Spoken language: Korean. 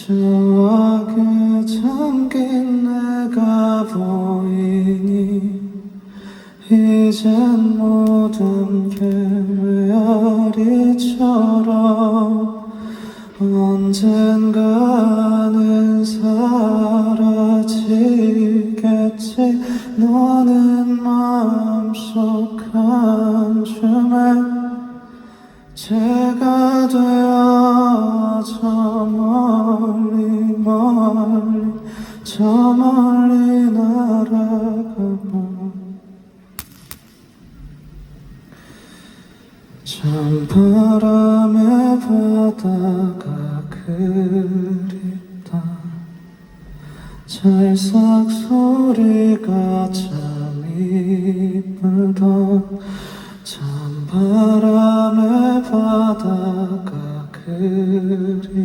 추억에 잠긴 내가 보이니 이젠 모든 게 메아리처럼 언젠가는 사라지겠지. 너는 마음속 한 줌에 제가 되어 저 멀리 멀리 저 멀리 날아가봐. 찬바람에 바다가 그립다. 찰싹 소리가 참 이쁘다. 찬바람에 바다가 그립다.